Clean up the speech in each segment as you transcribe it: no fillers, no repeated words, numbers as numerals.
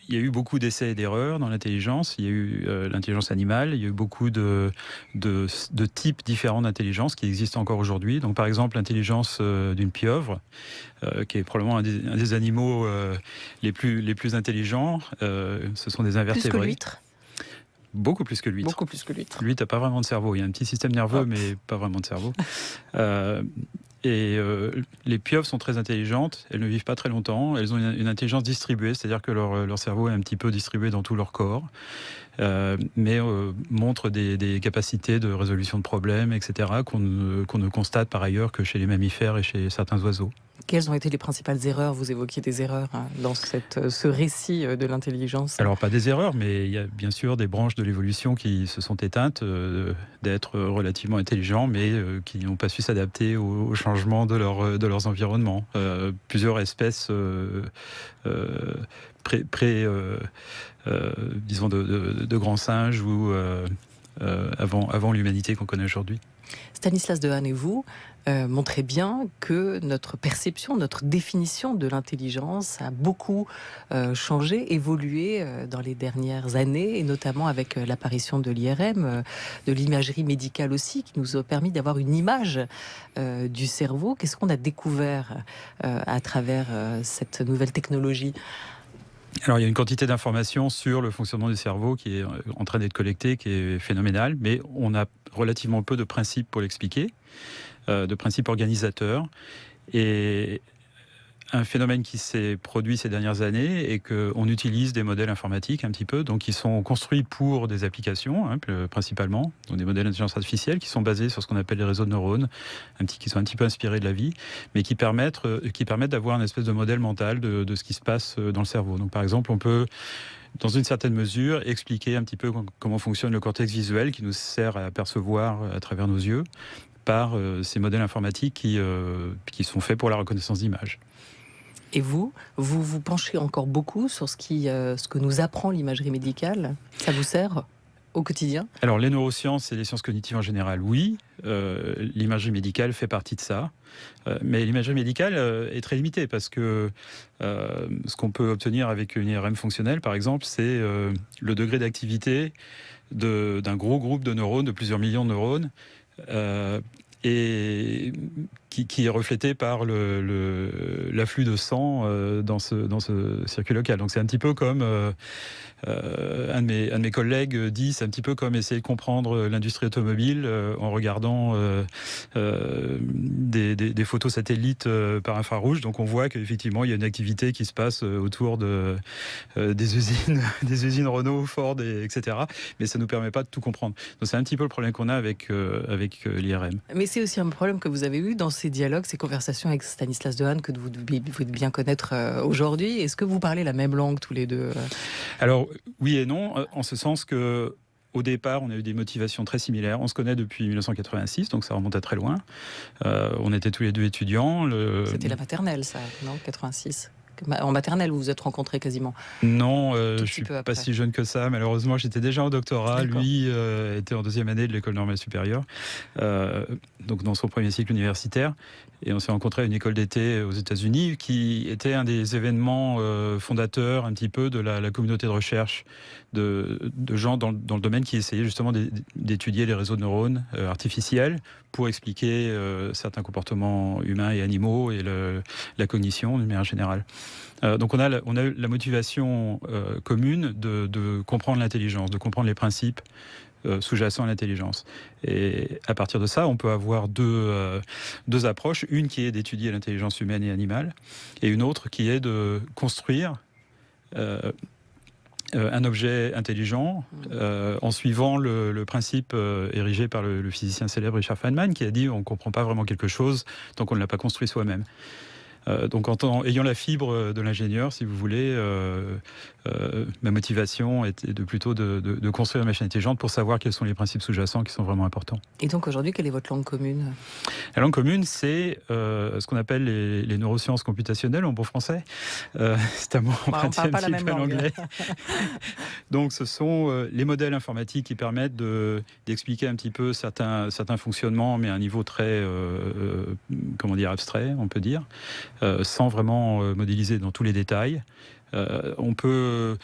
il y a eu beaucoup d'essais et d'erreurs dans l'intelligence. Il y a eu l'intelligence animale, il y a eu beaucoup de types différents d'intelligence qui existent encore aujourd'hui. Donc, par exemple, l'intelligence d'une pieuvre, qui est probablement un des animaux les plus intelligents. Ce sont des Plus que invertébrés. l'huître? Beaucoup plus que l'huître. Beaucoup plus que l'huître. L'huître n'a pas vraiment de cerveau. Il y a un petit système nerveux, Hop. mais pas vraiment de cerveau. Euh, les pieuvres sont très intelligentes. Elles ne vivent pas très longtemps. Elles ont une intelligence distribuée, c'est-à-dire que leur cerveau est un petit peu distribué dans tout leur corps, mais montrent des capacités de résolution de problèmes, etc., qu'on ne constate par ailleurs que chez les mammifères et chez certains oiseaux. Quelles ont été les principales erreurs? Vous évoquiez des erreurs dans ce récit de l'intelligence. Alors, pas des erreurs, mais il y a bien sûr des branches de l'évolution qui se sont éteintes d'être relativement intelligents, mais qui n'ont pas su s'adapter au changement de leurs environnements. Plusieurs espèces disons de grands singes ou avant l'humanité qu'on connaît aujourd'hui. Stanislas Dehaene et vous montrez bien que notre perception, notre définition de l'intelligence a beaucoup changé, évolué dans les dernières années, et notamment avec l'apparition de l'IRM, de l'imagerie médicale aussi, qui nous a permis d'avoir une image du cerveau. Qu'est-ce qu'on a découvert à travers cette nouvelle technologie? Alors, il y a une quantité d'informations sur le fonctionnement du cerveau qui est en train d'être collectée, qui est phénoménale, mais on a relativement peu de principes pour l'expliquer, de principes organisateurs. Et un phénomène qui s'est produit ces dernières années est qu'on utilise des modèles informatiques un petit peu, donc qui sont construits pour des applications, principalement, donc des modèles d'intelligence artificielle qui sont basés sur ce qu'on appelle les réseaux de neurones, qui sont un petit peu inspirés de la vie, mais qui permettent d'avoir une espèce de modèle mental de ce qui se passe dans le cerveau. Donc par exemple, on peut, dans une certaine mesure, expliquer un petit peu comment fonctionne le cortex visuel qui nous sert à percevoir à travers nos yeux par ces modèles informatiques qui sont faits pour la reconnaissance d'images. Et vous vous penchez encore beaucoup sur ce que nous apprend l'imagerie médicale? Ça vous sert au quotidien? Alors, les neurosciences et les sciences cognitives en général, oui. L'imagerie médicale fait partie de ça. Mais l'imagerie médicale est très limitée parce que ce qu'on peut obtenir avec une IRM fonctionnelle, par exemple, c'est le degré d'activité d'un gros groupe de neurones, de plusieurs millions de neurones, et qui est reflété par l'afflux de sang dans ce circuit local. Donc c'est un petit peu comme un de mes collègues dit, c'est un petit peu comme essayer de comprendre l'industrie automobile en regardant des photos satellites par infrarouge. Donc on voit qu'effectivement il y a une activité qui se passe autour des usines Renault, Ford, etc. Mais ça ne nous permet pas de tout comprendre. Donc c'est un petit peu le problème qu'on a avec l'IRM. Mais c'est aussi un problème que vous avez eu dans ces dialogues, ces conversations avec Stanislas Dehaene que vous devez bien connaître aujourd'hui. Est-ce que vous parlez la même langue tous les deux? Alors, oui et non, en ce sens que au départ, on a eu des motivations très similaires. On se connaît depuis 1986, donc ça remonte à très loin. On était tous les deux étudiants. C'était la maternelle, ça, non? 86. En maternelle, vous vous êtes rencontrés quasiment? Non, je petit suis peu pas après. si jeune que ça. Malheureusement, j'étais déjà en doctorat. D'accord. Lui était en deuxième année de l'école normale supérieure, donc dans son premier cycle universitaire. Et on s'est rencontrés à une école d'été aux États-Unis, qui était un des événements fondateurs un petit peu de la communauté de recherche de gens dans le domaine qui essayaient justement d'étudier les réseaux de neurones artificiels pour expliquer certains comportements humains et animaux et la cognition d'une manière générale. Donc on a eu la motivation commune de comprendre l'intelligence, de comprendre les principes sous-jacents à l'intelligence. Et à partir de ça, on peut avoir deux approches. Une qui est d'étudier l'intelligence humaine et animale, et une autre qui est de construire un objet intelligent en suivant le principe érigé par le physicien célèbre Richard Feynman, qui a dit on ne comprend pas vraiment quelque chose tant qu'on ne l'a pas construit soi-même. Donc ayant la fibre de l'ingénieur, si vous voulez, ma motivation était plutôt de construire une machine intelligente pour savoir quels sont les principes sous-jacents qui sont vraiment importants. Et donc aujourd'hui, quelle est votre langue commune? La langue commune, c'est ce qu'on appelle les neurosciences computationnelles en bon français. C'est un mot emprunté un petit peu à l'anglais. Donc ce sont les modèles informatiques qui permettent d'expliquer un petit peu certains fonctionnements, mais à un niveau très abstrait, on peut dire. Sans vraiment modéliser dans tous les détails. On peut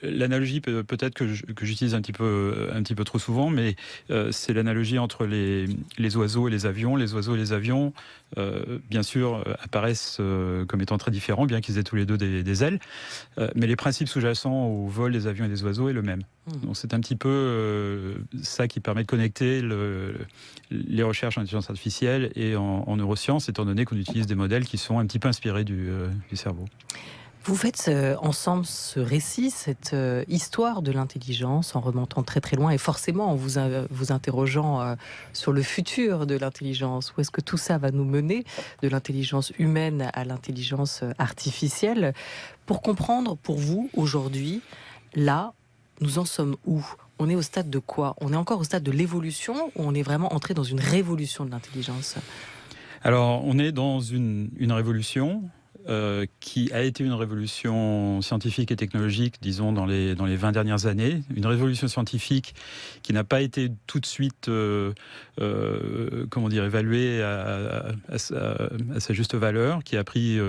l'analogie peut-être que j'utilise un petit peu trop souvent, mais c'est l'analogie entre les oiseaux et les avions. Les oiseaux et les avions, bien sûr, apparaissent comme étant très différents, bien qu'ils aient tous les deux des ailes. Mais les principes sous-jacents au vol des avions et des oiseaux est le même. Donc c'est un petit peu ça qui permet de connecter les recherches en intelligence artificielle et en neurosciences, étant donné qu'on utilise des modèles qui sont un petit peu inspirés du cerveau. Vous faites ensemble ce récit, cette histoire de l'intelligence en remontant très très loin et forcément en vous interrogeant sur le futur de l'intelligence. Où est-ce que tout ça va nous mener, de l'intelligence humaine à l'intelligence artificielle? Pour comprendre, pour vous, aujourd'hui, là, nous en sommes où? On est au stade de quoi? On est encore au stade de l'évolution ou on est vraiment entré dans une révolution de l'intelligence? Alors, on est dans une révolution qui a été une révolution scientifique et technologique, disons, dans les 20 dernières années. Une révolution scientifique qui n'a pas été tout de suite évaluée à sa juste valeur, qui a pris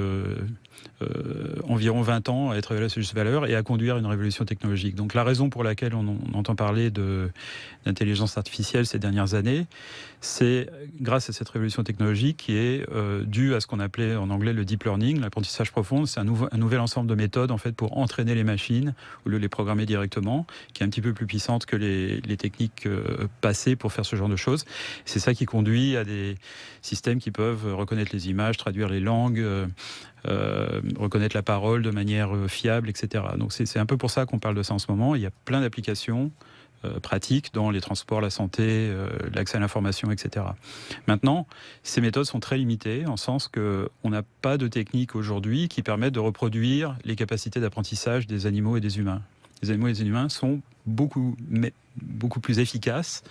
environ 20 ans à être évaluée à sa juste valeur et à conduire une révolution technologique. Donc la raison pour laquelle on entend parler d'intelligence artificielle ces dernières années, c'est grâce à cette révolution technologique qui est due à ce qu'on appelait en anglais le deep learning, l'apprentissage profond. C'est un nouvel ensemble de méthodes en fait pour entraîner les machines au lieu de les programmer directement, qui est un petit peu plus puissante que les techniques passées pour faire ce genre de choses. C'est ça qui conduit à des systèmes qui peuvent reconnaître les images, traduire les langues, reconnaître la parole de manière fiable, etc. Donc c'est un peu pour ça qu'on parle de ça en ce moment. Il y a plein d'applications pratiques dans les transports, la santé, l'accès à l'information, etc. Maintenant, ces méthodes sont très limitées, en sens qu'on n'a pas de technique aujourd'hui qui permettent de reproduire les capacités d'apprentissage des animaux et des humains. Les animaux et les humains sont beaucoup plus efficaces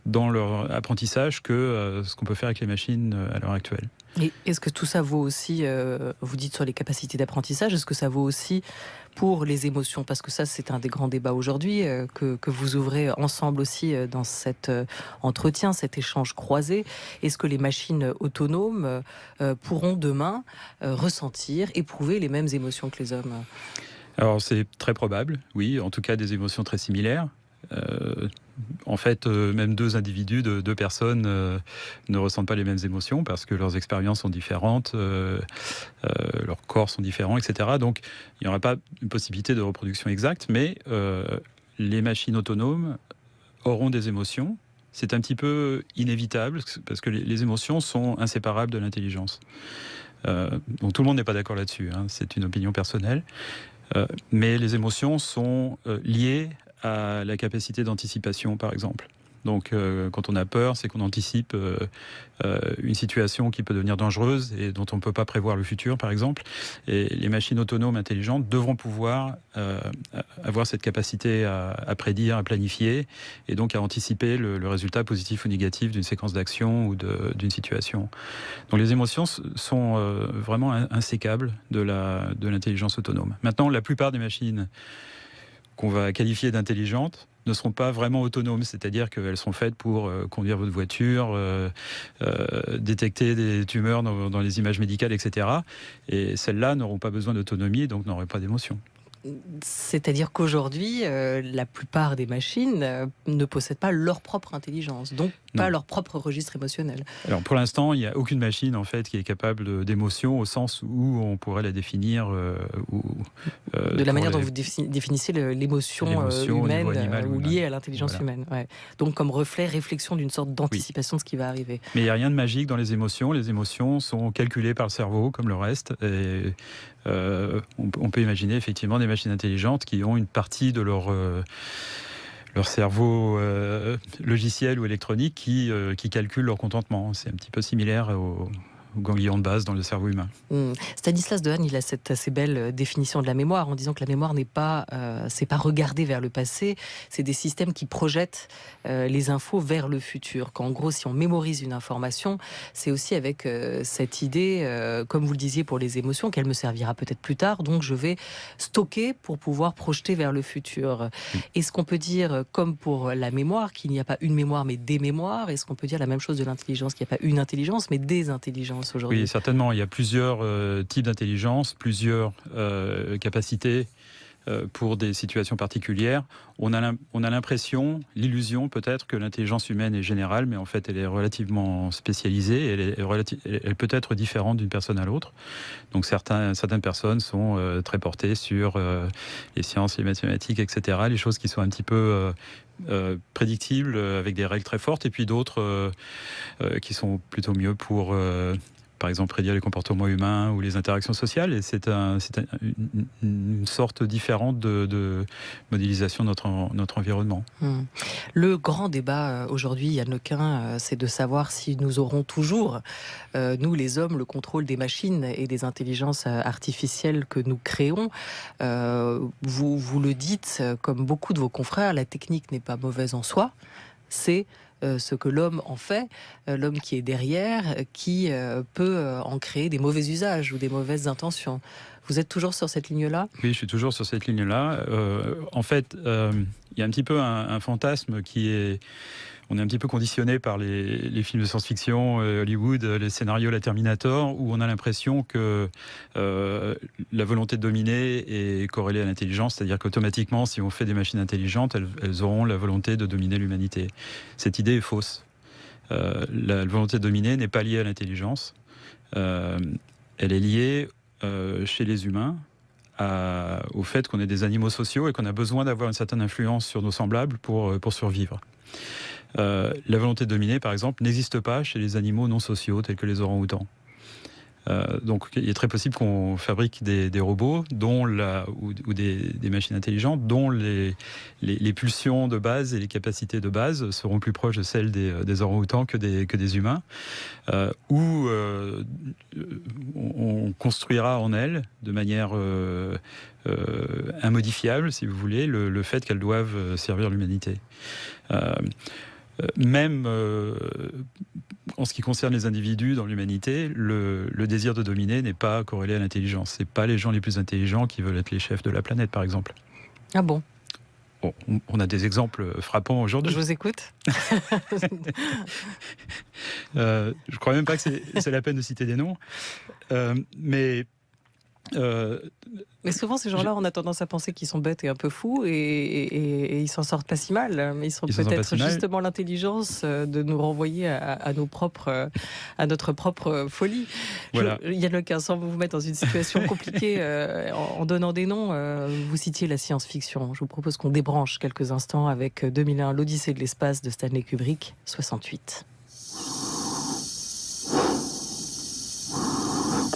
dans leur apprentissage que ce qu'on peut faire avec les machines à l'heure actuelle. Et est-ce que tout ça vaut aussi, vous dites sur les capacités d'apprentissage, est-ce que ça vaut aussi pour les émotions? Parce que ça, c'est un des grands débats aujourd'hui que vous ouvrez ensemble aussi dans cet entretien, cet échange croisé. Est-ce que les machines autonomes pourront demain ressentir, éprouver les mêmes émotions que les hommes? Alors c'est très probable, oui, en tout cas des émotions très similaires. En fait, même deux individus, deux personnes ne ressentent pas les mêmes émotions parce que leurs expériences sont différentes, leurs corps sont différents, etc. Donc il n'y aura pas une possibilité de reproduction exacte, mais les machines autonomes auront des émotions. C'est un petit peu inévitable parce que les émotions sont inséparables de l'intelligence. Donc tout le monde n'est pas d'accord là-dessus, hein, c'est une opinion personnelle. Mais les émotions sont liées à la capacité d'anticipation, par exemple. Donc, quand on a peur, c'est qu'on anticipe une situation qui peut devenir dangereuse et dont on ne peut pas prévoir le futur, par exemple. Et les machines autonomes intelligentes devront pouvoir avoir cette capacité à prédire, à planifier, et donc à anticiper le résultat positif ou négatif d'une séquence d'action ou d'une situation. Donc, les émotions sont vraiment insécables de l'intelligence autonome. Maintenant, la plupart des machines qu'on va qualifier d'intelligentes ne seront pas vraiment autonomes, c'est-à-dire qu'elles sont faites pour conduire votre voiture, détecter des tumeurs dans les images médicales, etc. Et celles-là n'auront pas besoin d'autonomie, donc n'auront pas d'émotion. C'est-à-dire qu'aujourd'hui, la plupart des machines ne possèdent pas leur propre intelligence, donc pas leur propre registre émotionnel. Alors pour l'instant, il n'y a aucune machine en fait qui est capable d'émotion au sens où on pourrait la définir de la manière dont vous définissez l'émotion humaine ou liée à l'intelligence humaine. Ouais. Donc comme reflet, réflexion d'une sorte d'anticipation de ce qui va arriver. Mais il n'y a rien de magique dans les émotions. Les émotions sont calculées par le cerveau comme le reste. Et on peut imaginer effectivement des machines intelligentes qui ont une partie de leur cerveau logiciel ou électronique qui calcule leur contentement. C'est un petit peu similaire aux ganglions de base dans le cerveau humain. Stanislas Dehaene, il a cette assez belle définition de la mémoire en disant que la mémoire n'est pas, c'est pas regarder vers le passé, c'est des systèmes qui projettent les infos vers le futur. Qu'en gros, si on mémorise une information, c'est aussi avec cette idée, comme vous le disiez pour les émotions, qu'elle me servira peut-être plus tard, donc je vais stocker pour pouvoir projeter vers le futur. Est-ce qu'on peut dire, comme pour la mémoire, qu'il n'y a pas une mémoire mais des mémoires? Est-ce qu'on peut dire la même chose de l'intelligence, qu'il n'y a pas une intelligence mais des intelligences aujourd'hui? Oui, certainement. Il y a plusieurs types d'intelligence, plusieurs capacités pour des situations particulières. On a l'impression, l'illusion peut-être que l'intelligence humaine est générale, mais en fait elle est relativement spécialisée, elle peut être différente d'une personne à l'autre. Donc certaines personnes sont très portées sur les sciences, les mathématiques, etc., les choses qui sont un petit peu prédictibles, avec des règles très fortes, et puis d'autres qui sont plutôt mieux pour... par exemple, prédire les comportements humains ou les interactions sociales. Et c'est une sorte différente de modélisation de notre environnement. Le grand débat aujourd'hui, Yann Lequin, c'est de savoir si nous aurons toujours, nous les hommes, le contrôle des machines et des intelligences artificielles que nous créons. Vous le dites, comme beaucoup de vos confrères, la technique n'est pas mauvaise en soi, c'est ce que l'homme en fait, l'homme qui est derrière, qui peut en créer des mauvais usages ou des mauvaises intentions. Vous êtes toujours sur cette ligne-là ? Oui, je suis toujours sur cette ligne-là. En fait, il y a un petit peu un fantasme qui est... On est un petit peu conditionné par les films de science-fiction, Hollywood, les scénarios La Terminator, où on a l'impression que la volonté de dominer est corrélée à l'intelligence, c'est-à-dire qu'automatiquement, si on fait des machines intelligentes, elles auront la volonté de dominer l'humanité. Cette idée est fausse. La volonté de dominer n'est pas liée à l'intelligence. Elle est liée chez les humains au fait qu'on est des animaux sociaux et qu'on a besoin d'avoir une certaine influence sur nos semblables pour survivre. La volonté de dominer, par exemple, n'existe pas chez les animaux non sociaux tels que les orang-outans. Donc il est très possible qu'on fabrique des robots ou des machines intelligentes dont les pulsions de base et les capacités de base seront plus proches de celles des orang-outans que des humains, où on construira en elles de manière immodifiable, si vous voulez, le fait qu'elles doivent servir l'humanité. Même en ce qui concerne les individus dans l'humanité, le désir de dominer n'est pas corrélé à l'intelligence. C'est pas les gens les plus intelligents qui veulent être les chefs de la planète, par exemple. Ah bon ? Bon, on a des exemples frappants aujourd'hui. Je vous écoute. Je crois même pas que c'est la peine de citer des noms. Mais souvent, ces gens-là, on a tendance à penser qu'ils sont bêtes et un peu fous, et ils s'en sortent pas si mal. Mais ils sont peut-être justement l'intelligence de nous renvoyer à notre propre folie. Voilà. Yann Lequin, sans vous mettre dans une situation compliquée, en donnant des noms, vous citiez la science-fiction. Je vous propose qu'on débranche quelques instants avec 2001, l'Odyssée de l'espace de Stanley Kubrick, 68.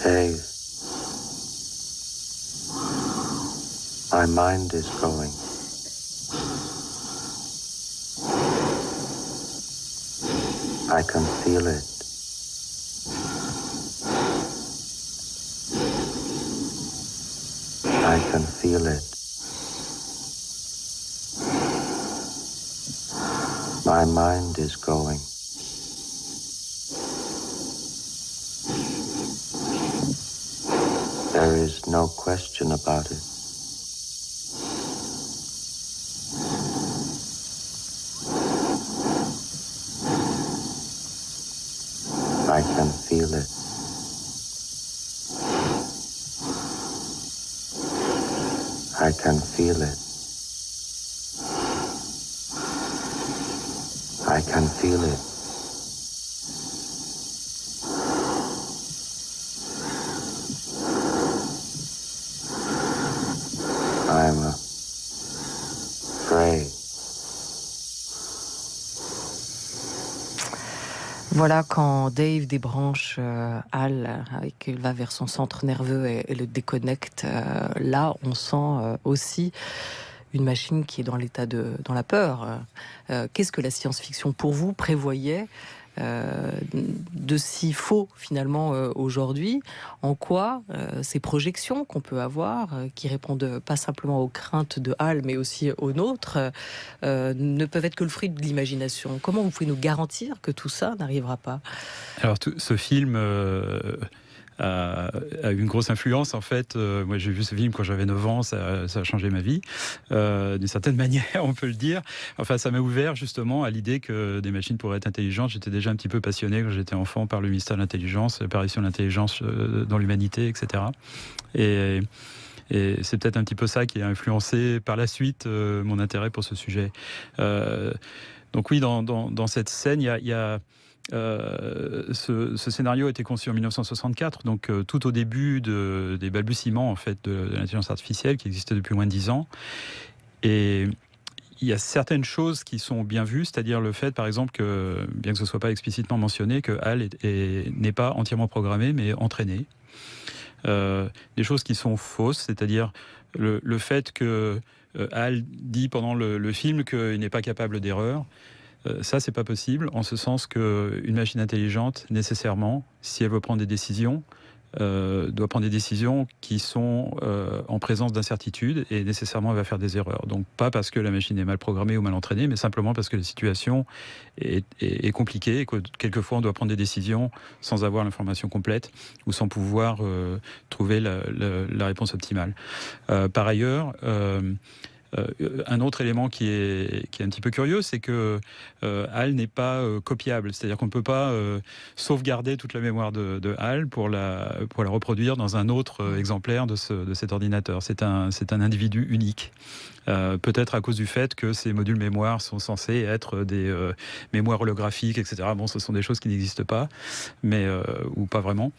Dave. My mind is going. I can feel it. I can feel it. My mind is going. There is no question about it. I can feel it. I can feel it. I can feel it. I'm afraid. Voilà quand Dave débranche Hal et qu'il va vers son centre nerveux et le déconnecte. Là, on sent aussi une machine qui est dans l'état dans la peur. Qu'est-ce que la science-fiction, pour vous, prévoyait de si faux finalement aujourd'hui? En quoi ces projections qu'on peut avoir, qui répondent pas simplement aux craintes de Hal mais aussi aux nôtres, ne peuvent être que le fruit de l'imagination? Comment vous pouvez nous garantir que tout ça n'arrivera pas? Alors ce film a eu une grosse influence en fait. Moi j'ai vu ce film quand j'avais 9 ans, ça a changé ma vie d'une certaine manière, on peut le dire. Enfin ça m'a ouvert justement à l'idée que des machines pourraient être intelligentes. J'étais déjà un petit peu passionné quand j'étais enfant par le mystère de l'intelligence, l'apparition de l'intelligence dans l'humanité, etc. Et Et c'est peut-être un petit peu ça qui a influencé par la suite mon intérêt pour ce sujet. Donc oui, dans cette scène, il y a ce scénario a été conçu en 1964, donc tout au début des balbutiements en fait, de l'intelligence artificielle qui existait depuis moins de 10 ans. Et il y a certaines choses qui sont bien vues, c'est-à-dire le fait, par exemple, que, bien que ce ne soit pas explicitement mentionné, que HAL n'est pas entièrement programmé, mais entraîné. Des choses qui sont fausses, c'est-à-dire le fait que HAL dit pendant le film qu'il n'est pas capable d'erreur. Ça, c'est pas possible, en ce sens qu'une machine intelligente, nécessairement, si elle veut prendre des décisions, doit prendre des décisions qui sont en présence d'incertitudes et nécessairement elle va faire des erreurs. Donc pas parce que la machine est mal programmée ou mal entraînée, mais simplement parce que la situation est compliquée et que quelquefois on doit prendre des décisions sans avoir l'information complète ou sans pouvoir trouver la réponse optimale. Par ailleurs, un autre élément qui est un petit peu curieux, c'est que HAL n'est pas copiable. C'est-à-dire qu'on ne peut pas sauvegarder toute la mémoire de HAL pour la reproduire dans un autre exemplaire de cet ordinateur. C'est un individu unique. Peut-être à cause du fait que ces modules mémoire sont censés être des mémoires holographiques, etc. Bon, ce sont des choses qui n'existent pas, mais ou pas vraiment.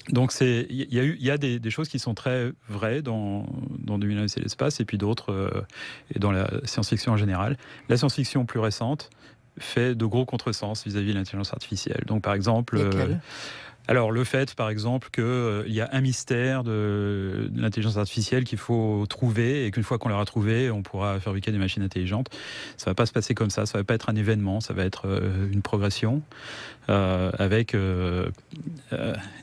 Donc il y a des choses qui sont très vraies dans 2001 Odyssée de l'espace et puis d'autres et dans la science-fiction en général. La science-fiction plus récente fait de gros contresens vis-à-vis de l'intelligence artificielle. Donc par exemple, alors le fait par exemple qu'il y a un mystère de l'intelligence artificielle qu'il faut trouver et qu'une fois qu'on l'aura trouvé, on pourra fabriquer des machines intelligentes. Ça ne va pas se passer comme ça va pas être un événement, ça va être une progression. Avec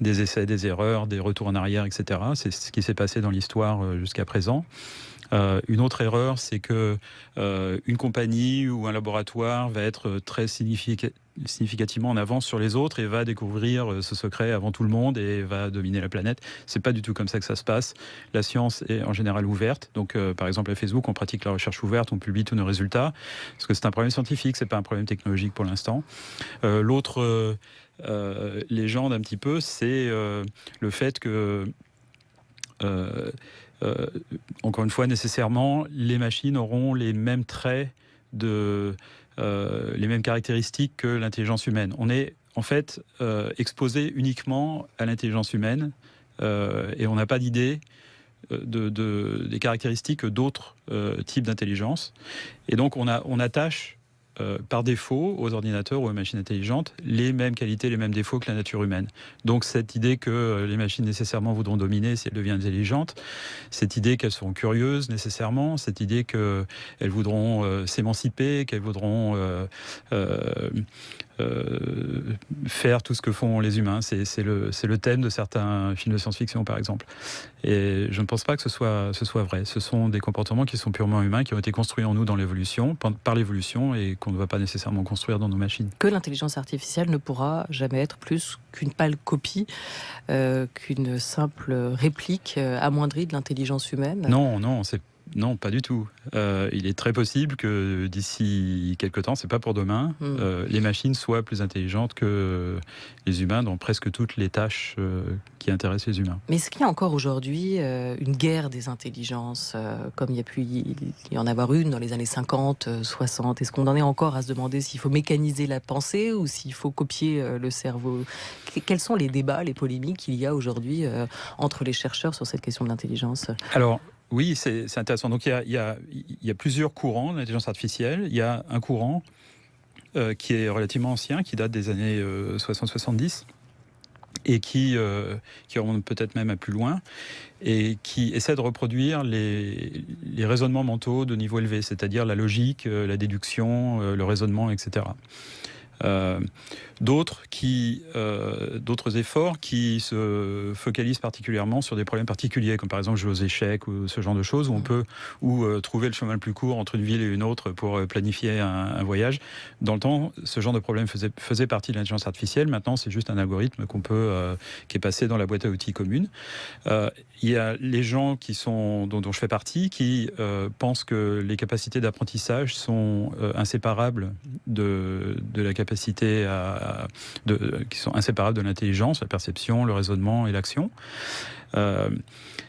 des essais, des erreurs, des retours en arrière, etc. C'est ce qui s'est passé dans l'histoire jusqu'à présent. Une autre erreur, c'est que une compagnie ou un laboratoire va être très significativement en avance sur les autres et va découvrir ce secret avant tout le monde et va dominer la planète. C'est pas du tout comme ça que ça se passe. La science est en général ouverte. Donc, par exemple, à Facebook, on pratique la recherche ouverte, on publie tous nos résultats parce que c'est un problème scientifique, c'est pas un problème technologique pour l'instant. L'autre légende un petit peu, c'est le fait que encore une fois, nécessairement, les machines auront les mêmes traits, les mêmes caractéristiques que l'intelligence humaine. On est en fait exposé uniquement à l'intelligence humaine et on n'a pas d'idée des caractéristiques d'autres types d'intelligence. Et donc on attache par défaut aux ordinateurs ou aux machines intelligentes les mêmes qualités, les mêmes défauts que la nature humaine. Donc cette idée que les machines nécessairement voudront dominer si elles deviennent intelligentes, cette idée qu'elles seront curieuses nécessairement, cette idée qu'elles voudront s'émanciper, qu'elles voudront faire tout ce que font les humains. C'est le thème de certains films de science-fiction, par exemple. Et je ne pense pas que ce soit vrai. Ce sont des comportements qui sont purement humains, qui ont été construits en nous dans l'évolution, par l'évolution, et qu'on ne va pas nécessairement construire dans nos machines. Que l'intelligence artificielle ne pourra jamais être plus qu'une pâle copie, qu'une simple réplique amoindrie de l'intelligence humaine. Non, pas du tout. Il est très possible que d'ici quelques temps, c'est pas pour demain, les machines soient plus intelligentes que les humains dans presque toutes les tâches qui intéressent les humains. Mais est-ce qu'il y a encore aujourd'hui une guerre des intelligences, comme il y a pu y en avoir une dans les années 50, 60 ? Est-ce qu'on en est encore à se demander s'il faut mécaniser la pensée ou s'il faut copier le cerveau ? Quels sont les débats, les polémiques qu'il y a aujourd'hui entre les chercheurs sur cette question de l'intelligence ? Alors, oui, c'est intéressant. Donc, il y a plusieurs courants de l'intelligence artificielle. Il y a un courant qui est relativement ancien, qui date des années 60-70 et qui remonte peut-être même à plus loin et qui essaie de reproduire les raisonnements mentaux de niveau élevé, c'est-à-dire la logique, la déduction, le raisonnement, etc. D'autres efforts qui se focalisent particulièrement sur des problèmes particuliers, comme par exemple jouer aux échecs ou ce genre de choses, où on peut trouver le chemin le plus court entre une ville et une autre pour planifier un voyage. Dans le temps, ce genre de problème faisait partie de l'intelligence artificielle. Maintenant, c'est juste un algorithme qui est passé dans la boîte à outils commune. Il y a les gens dont je fais partie qui pensent que les capacités d'apprentissage sont inséparables de la capacité capacités qui sont inséparables de l'intelligence, la perception, le raisonnement et l'action,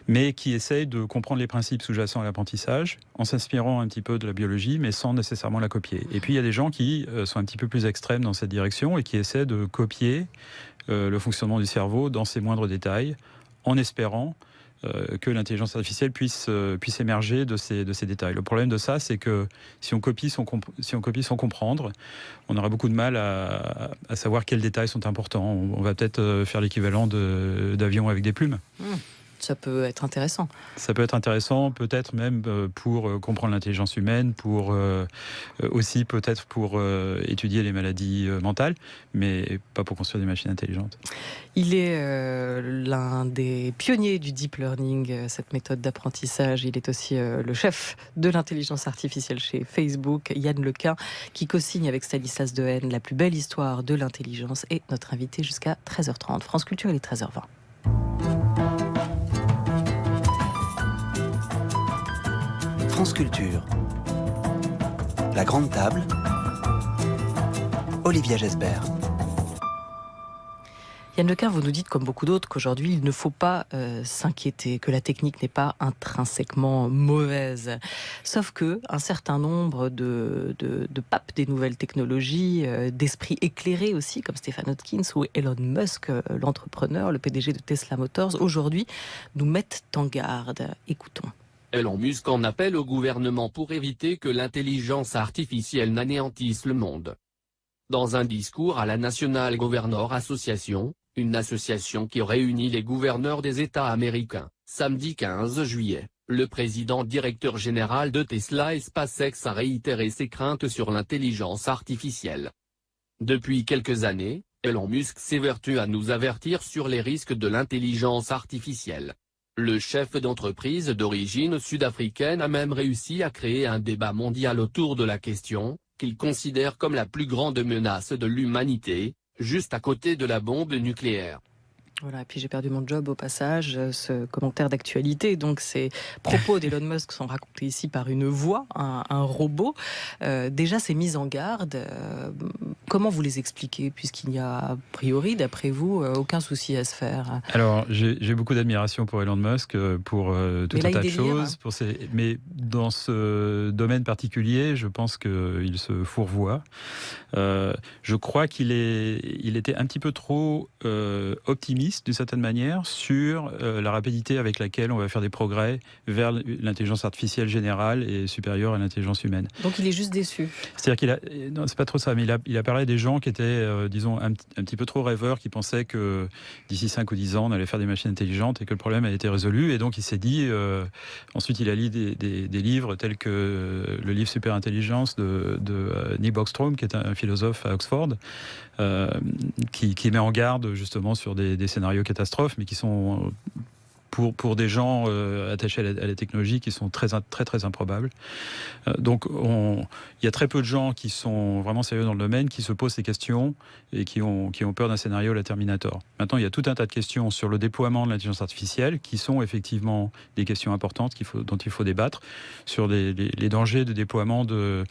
mais qui essayent de comprendre les principes sous-jacents à l'apprentissage en s'inspirant un petit peu de la biologie, mais sans nécessairement la copier. Et puis il y a des gens qui sont un petit peu plus extrêmes dans cette direction et qui essaient de copier le fonctionnement du cerveau dans ses moindres détails, en espérant que l'intelligence artificielle puisse émerger de ces détails. Le problème de ça, c'est que si on copie sans comprendre, on aura beaucoup de mal à savoir quels détails sont importants. On va peut-être faire l'équivalent d'avion avec des plumes. Ça peut être intéressant. Ça peut être intéressant, peut-être même pour comprendre l'intelligence humaine, aussi peut-être pour étudier les maladies mentales, mais pas pour construire des machines intelligentes. Il est l'un des pionniers du deep learning, cette méthode d'apprentissage. Il est aussi le chef de l'intelligence artificielle chez Facebook, Yann Lequin, qui co-signe avec Stanislas Dehaene la plus belle histoire de l'intelligence, et notre invité jusqu'à 13h30. France Culture, il est 13h20. France Culture. La Grande Table. Olivia Gesbert. Yann Lequin, vous nous dites, comme beaucoup d'autres, qu'aujourd'hui, il ne faut pas s'inquiéter, que la technique n'est pas intrinsèquement mauvaise. Sauf que un certain nombre de papes des nouvelles technologies, d'esprits éclairés aussi, comme Stephen Hawking ou Elon Musk, l'entrepreneur, le PDG de Tesla Motors, aujourd'hui, nous mettent en garde. Écoutons. Elon Musk en appelle au gouvernement pour éviter que l'intelligence artificielle n'anéantisse le monde. Dans un discours à la National Governor Association, une association qui réunit les gouverneurs des États américains, samedi 15 juillet, le président directeur général de Tesla SpaceX a réitéré ses craintes sur l'intelligence artificielle. Depuis quelques années, Elon Musk s'évertue à nous avertir sur les risques de l'intelligence artificielle. Le chef d'entreprise d'origine sud-africaine a même réussi à créer un débat mondial autour de la question, qu'il considère comme la plus grande menace de l'humanité, juste à côté de la bombe nucléaire. Voilà, et puis j'ai perdu mon job au passage, ce commentaire d'actualité. Donc ces propos d'Elon Musk sont racontés ici par une voix, un robot. Déjà ces mises en garde, comment vous les expliquez, puisqu'il n'y a a priori, d'après vous, aucun souci à se faire? Alors j'ai beaucoup d'admiration pour Elon Musk, pour tout un tas de choses. Mais dans ce domaine particulier, je pense qu'il se fourvoie. Je crois qu'il était un petit peu trop optimiste d'une certaine manière sur la rapidité avec laquelle on va faire des progrès vers l'intelligence artificielle générale et supérieure à l'intelligence humaine. Donc il est juste déçu. C'est-à-dire non, c'est pas trop ça, mais il a parlé des gens qui étaient, disons, un petit peu trop rêveurs, qui pensaient que d'ici 5 ou 10 ans, on allait faire des machines intelligentes et que le problème a été résolu. Et donc il s'est dit, ensuite il a lu des livres tels que le livre Super Intelligence de Neil Bostrom, qui est un philosophe à Oxford, qui met en garde justement sur des scénarios catastrophes, mais qui sont pour des gens attachés à la technologie, qui sont très improbables. Donc il y a très peu de gens qui sont vraiment sérieux dans le domaine, qui se posent ces questions et qui ont peur d'un scénario à la Terminator. Maintenant, il y a tout un tas de questions sur le déploiement de l'intelligence artificielle, qui sont effectivement des questions importantes dont il faut débattre, sur les dangers de déploiement de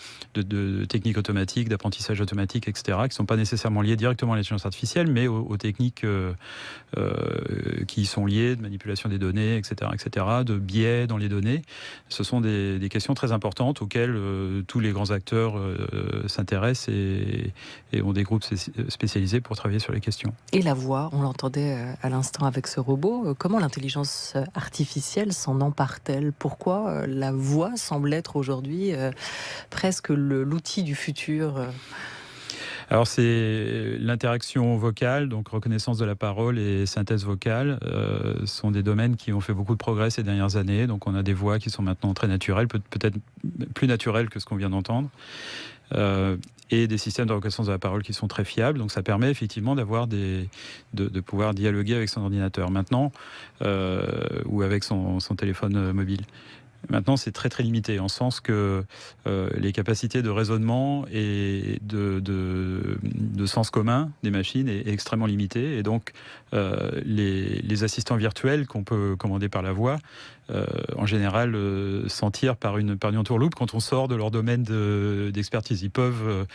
techniques automatiques, d'apprentissage automatique, etc., qui ne sont pas nécessairement liées directement à l'intelligence artificielle, mais aux techniques qui y sont liées, de manipulation des données, etc., de biais dans les données. Ce sont des questions très importantes auxquelles tous les grands acteurs s'intéressent et ont des groupes spécialisés pour travailler sur les questions. Et la voix, on l'entendait à l'instant avec ce robot. Comment l'intelligence artificielle s'en empare-t-elle? Pourquoi la voix semble être aujourd'hui presque l'outil du futur? Alors c'est l'interaction vocale, donc reconnaissance de la parole et synthèse vocale, sont des domaines qui ont fait beaucoup de progrès ces dernières années. Donc on a des voix qui sont maintenant très naturelles, peut-être plus naturelles que ce qu'on vient d'entendre. Et des systèmes de reconnaissance de la parole qui sont très fiables. Donc ça permet effectivement de pouvoir dialoguer avec son ordinateur maintenant, ou avec son téléphone mobile. Maintenant, c'est très limité, en sens que les capacités de raisonnement et de sens commun des machines est extrêmement limitée. Et donc, les assistants virtuels qu'on peut commander par la voix en général sentir par une entourloupe quand on sort de leur domaine d'expertise. Ils peuvent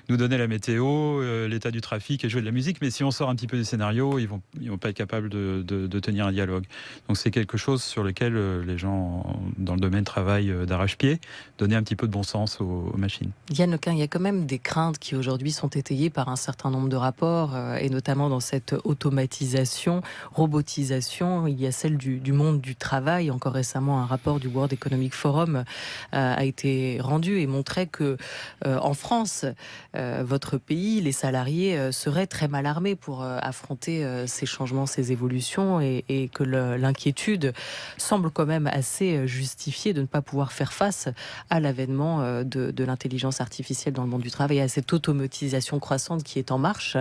nous donner la météo, l'état du trafic et jouer de la musique, mais si on sort un petit peu des scénarios, ils vont pas être capables de tenir un dialogue. Donc c'est quelque chose sur lequel les gens dans le domaine travaillent d'arrache-pied, donner un petit peu de bon sens aux machines. Yann Lequin, il y a quand même des craintes qui aujourd'hui sont étayées par un certain nombre de rapports, et notamment dans cette automatisation, robotisation. Il y a celle du monde du travail. Encore récemment, un rapport du World Economic Forum a été rendu et montrait que en France, votre pays, les salariés seraient très mal armés pour affronter ces changements, ces évolutions, et que l'inquiétude semble quand même assez justifiée de ne pas pouvoir faire face à l'avènement de l'intelligence artificielle dans le monde du travail, à cette automatisation croissante qui est en marche.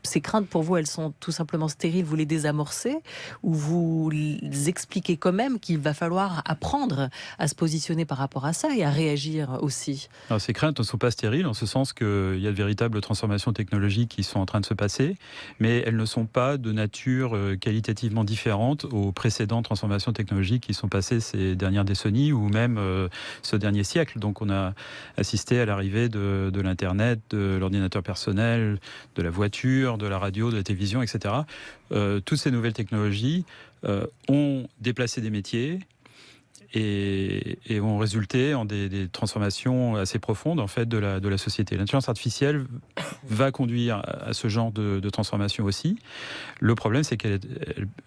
Ces craintes, pour vous, elles sont tout simplement stériles, vous les désamorcez, ou vous expliquez quand même qu'il va falloir apprendre à se positionner par rapport à ça et à réagir aussi? Alors, ces craintes ne sont pas stériles, en ce sens qu'il y a de véritables transformations technologiques qui sont en train de se passer, mais elles ne sont pas de nature qualitativement différente aux précédentes transformations technologiques qui sont passées ces dernières décennies ou même ce dernier siècle. Donc on a assisté à l'arrivée de l'Internet, de l'ordinateur personnel, de la voiture, de la radio, de la télévision, etc. Toutes ces nouvelles technologies ont déplacé des métiers et ont résulté en des transformations assez profondes en fait de la société. L'intelligence artificielle va conduire à ce genre de transformation aussi. Le problème, c'est qu'elle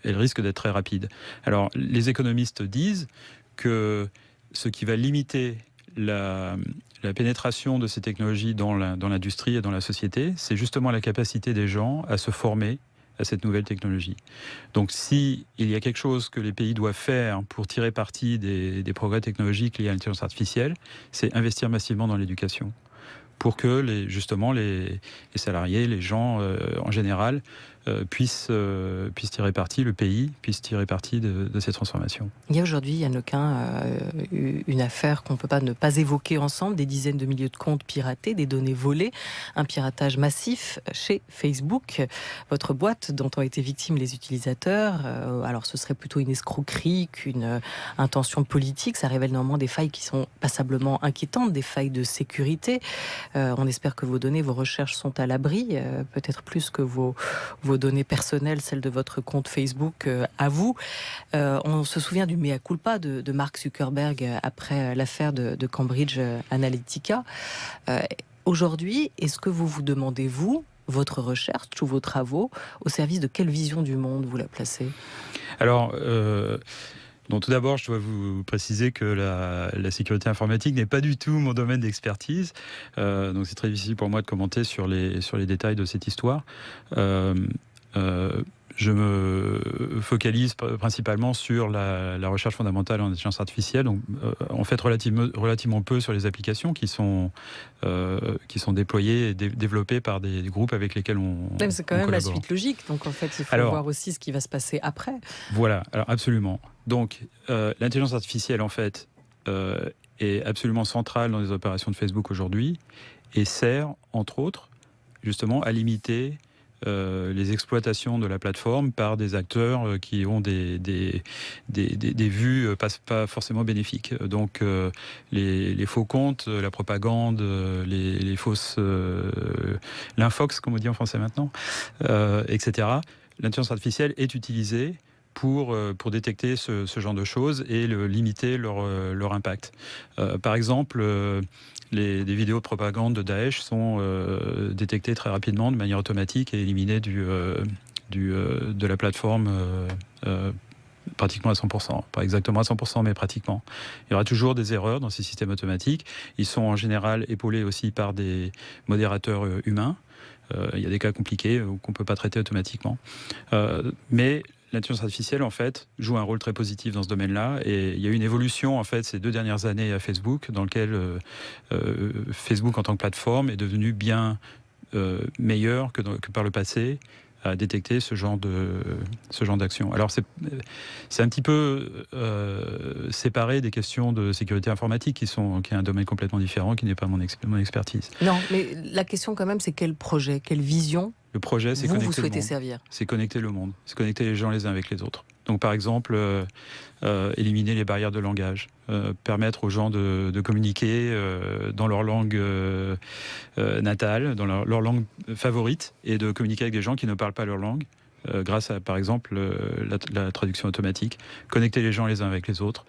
risque d'être très rapide. Alors, les économistes disent que ce qui va limiter la pénétration de ces technologies dans l'industrie et dans la société, c'est justement la capacité des gens à se former à cette nouvelle technologie. Donc s'il y a quelque chose que les pays doivent faire pour tirer parti des progrès technologiques liés à l'intelligence artificielle, c'est investir massivement dans l'éducation pour que les salariés, les gens en général puissent tirer parti, le pays puisse tirer parti de ces transformations. Il y a aujourd'hui, Yann Lequin, une affaire qu'on ne peut pas ne pas évoquer ensemble, des dizaines de milliers de comptes piratés, des données volées, un piratage massif chez Facebook, votre boîte dont ont été victimes les utilisateurs. Alors ce serait plutôt une escroquerie qu'une intention politique. Ça révèle néanmoins des failles qui sont passablement inquiétantes, des failles de sécurité. On espère que vos données, vos recherches sont à l'abri, peut-être plus que vos données personnelles, celles de votre compte Facebook à vous. On se souvient du mea culpa de Mark Zuckerberg après l'affaire de Cambridge Analytica. Aujourd'hui, est-ce que vous vous demandez, vous, votre recherche, tous vos travaux, au service de quelle vision du monde vous la placez? Alors, donc tout d'abord, je dois vous préciser que la sécurité informatique n'est pas du tout mon domaine d'expertise. Donc c'est très difficile pour moi de commenter sur les détails de cette histoire. Je me focalise principalement sur la recherche fondamentale en intelligence artificielle, donc en fait relativement peu sur les applications qui sont déployées et développées par des groupes avec lesquels on c'est quand même collabore. la suite logique, donc en fait il faut voir aussi ce qui va se passer après. Voilà, alors absolument. Donc l'intelligence artificielle en fait est absolument centrale dans les opérations de Facebook aujourd'hui et sert entre autres justement à limiter les exploitations de la plateforme par des acteurs qui ont des vues pas forcément bénéfiques. Donc les faux comptes, la propagande, les fausses... l'infox, comme on dit en français maintenant, etc. L'intelligence artificielle est utilisée pour détecter ce genre de choses et limiter leur impact. Par exemple... des vidéos de propagande de Daesh sont détectées très rapidement de manière automatique et éliminées de la plateforme pratiquement à 100%. Pas exactement à 100%, mais pratiquement. Il y aura toujours des erreurs dans ces systèmes automatiques. Ils sont en général épaulés aussi par des modérateurs humains. Il y a des cas compliqués qu'on ne peut pas traiter automatiquement. Mais l'intelligence artificielle, en fait, joue un rôle très positif dans ce domaine-là. Et il y a eu une évolution, en fait, ces 2 dernières années à Facebook, dans lequel Facebook, en tant que plateforme, est devenu bien meilleur que par le passé à détecter ce genre d'action. Alors, c'est un petit peu séparé des questions de sécurité informatique, qui est un domaine complètement différent, qui n'est pas mon expertise. Non, mais la question, quand même, c'est quel projet, quelle vision le projet, c'est vous souhaitez servir? C'est connecter le monde, c'est connecter les gens les uns avec les autres. Donc par exemple, éliminer les barrières de langage, permettre aux gens de communiquer dans leur langue natale, dans leur langue favorite, et de communiquer avec des gens qui ne parlent pas leur langue, grâce à par exemple la traduction automatique, connecter les gens les uns avec les autres.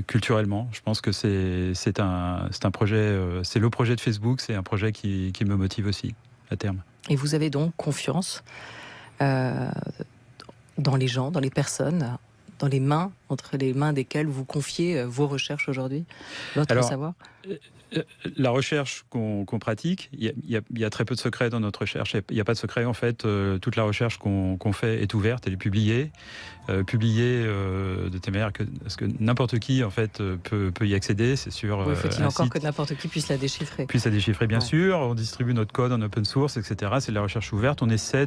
Culturellement, je pense que c'est un projet, c'est le projet de Facebook, c'est un projet qui me motive aussi à terme. Et vous avez donc confiance dans les gens, dans les personnes, dans les mains, entre les mains desquelles vous confiez vos recherches aujourd'hui, votre savoir? La recherche qu'on pratique, il y a très peu de secrets dans notre recherche. Il n'y a pas de secret, en fait. Toute la recherche qu'on fait est ouverte, elle est publiée. De telle manière que n'importe qui, en fait, peut y accéder. C'est sûr. Faut-il encore que n'importe qui puisse la déchiffrer? Puisse la déchiffrer, bien sûr. On distribue notre code en open source, etc. C'est de la recherche ouverte. On essaie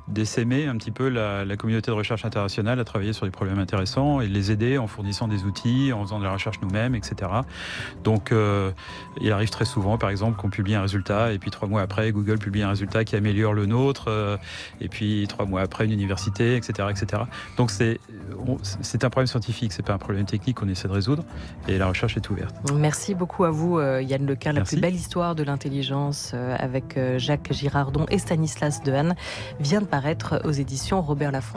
d'essaimer un petit peu la communauté de recherche internationale à travailler sur des problèmes intéressants et les aider en fournissant des outils, en faisant de la recherche nous-mêmes, etc. Donc, il arrive très souvent, par exemple, qu'on publie un résultat et puis 3 mois après, Google publie un résultat qui améliore le nôtre, et puis 3 mois après, une université, etc., etc. Donc c'est un problème scientifique, c'est pas un problème technique qu'on essaie de résoudre, et la recherche est ouverte. Merci beaucoup à vous, Yann Lequin. La Merci. plus belle histoire de l'intelligence avec Jacques Girardon et Stanislas Dehaene vient de paraître aux éditions Robert Laffont.